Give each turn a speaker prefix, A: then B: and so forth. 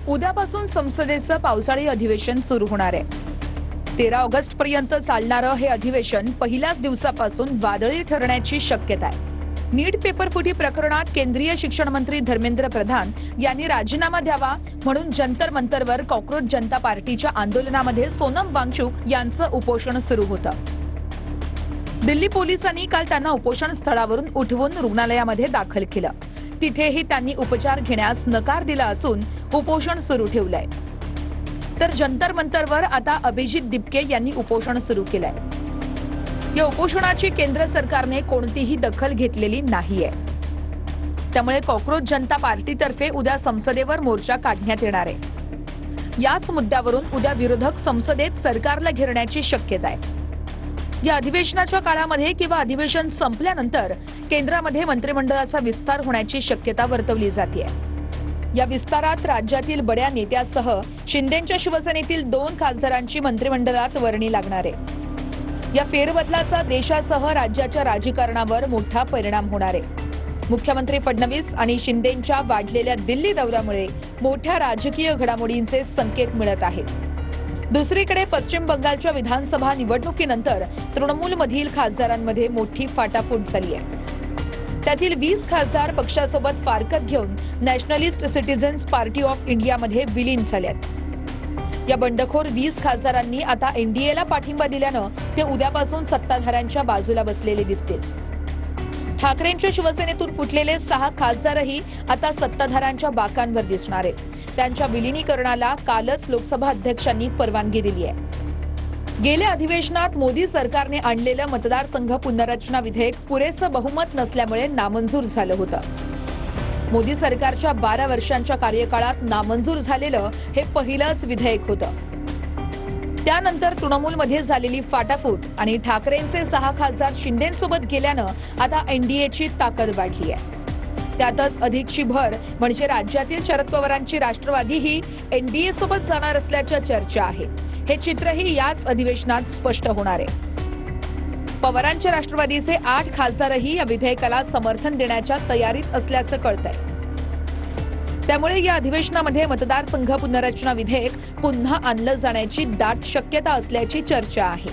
A: उद्यापासून संसदेचं पावसाळी अधिवेशन सुरू होणार आहे। 13 ऑगस्ट पर्यंत चालणारं हे अधिवेशन पहिल्याच दिवसापासून वादळी ठरण्याची शक्यता आहे। नीट पेपर फुटी प्रकरणात केंद्रीय शिक्षण मंत्री धर्मेंद्र प्रधान यांनी राजीनामा द्यावा म्हणून जंतर मंतरवर कॉक्रोच जनता पार्टीच्या आंदोलनामध्ये सोनम वांगचुक यांचं उपोषण सुरू होतं। दिल्ली पोलिसांनी काल त्यांना उपोषण स्थळावरून उठवून रुग्णालयामध्ये दाखल केलं। तिथेही त्यांनी उपचार घेण्यास नकार दिला असून उपोषण सुरू ठेवलंय। तर जंतर मंतरवर आता अभिजित दिपके यांनी उपोषण सुरू केलंय। या उपोषणाची केंद्र सरकारने कोणतीही दखल घेतलेली नाहीये। त्यामुळे कॉक्रोच जनता पार्टीतर्फे उद्या संसदेवर मोर्चा काढण्यात येणार आहे। याच मुद्द्यावरून उद्या विरोधक संसदेत सरकारला घेरण्याची शक्यता आहे। या अधिवेशनाच्या काळामध्ये किंवा अधिवेशन संपल्यानंतर केंद्रामध्ये मंत्रिमंडळाचा विस्तार होण्याची शक्यता वर्तवली जाते। या विस्तारात राज्यातील बड्या नेत्यासह शिंदेंच्या शिवसेनेतील 2 खासदारांची मंत्रिमंडळात वर्णी लागणार आहे। या फेरबदलाचा देशासह राज्याच्या राजकारणावर मोठा परिणाम होणार आहे। मुख्यमंत्री फडणवीस आणि शिंदेंच्या वाढलेल्या दिल्ली दौऱ्यामुळे मोठ्या राजकीय घडामोडींचे संकेत मिळत आहेत। दुसरीकडे पश्चिम बंगालच्या विधानसभा निवडणुकीनंतर तृणमूलमधील खासदारांमध्ये मोठी फाटाफूट झाली आहे। त्यातील 20 खासदार पक्षासोबत फारकत घेऊन नॅशनलिस्ट सिटीझन्स पार्टी ऑफ इंडियामध्ये विलीन झालेत। या बंडखोर 20 खासदारांनी आता एनडीएला पाठिंबा दिल्यानं ते उद्यापासून सत्ताधाऱ्यांच्या बाजूला बसलेले दिसतील। ठाकरेंच्या शिवसेनेतून फुटलेले 6 खासदारही आता सत्ताधाऱ्यांच्या बाकांवर दिसणार आहेत। त्यांच्या विलीनीकरणाला कालच लोकसभा अध्यक्षांनी परवानगी दिली आहे। गेल्या अधिवेशनात मोदी सरकारने आणलेलं मतदारसंघ पुनर्रचना विधेयक पुरेसं बहुमत नसल्यामुळे नामंजूर झालं होतं। मोदी सरकारच्या 12 वर्षांच्या कार्यकाळात नामंजूर झालेलं हे पहिलंच विधेयक होतं। त्यानंतर तृणमूलमध्ये झालेली फाटाफूट आणि ठाकरेंचे 6 खासदार शिंदेंसोबत गेल्यानं आता एनडीएची ताकद वाढली आहे। त्यातच अधिकची भर म्हणजे राज्यातील शरद पवारांची राष्ट्रवादीही एनडीए सोबत जाणार असल्याच्या चर्चा आहेत। हे चित्रही याच अधिवेशनात स्पष्ट होणार आहे। पवारांच्या राष्ट्रवादीचे 8 खासदारही या विधेयकाला समर्थन देण्याच्या तयारीत असल्याचं कळतंय। त्यामुळे या अधिवेशनामध्ये मतदारसंघ पुनर्रचना विधेयक पुन्हा आणलं जाण्याची दाट शक्यता असल्याची चर्चा आहे।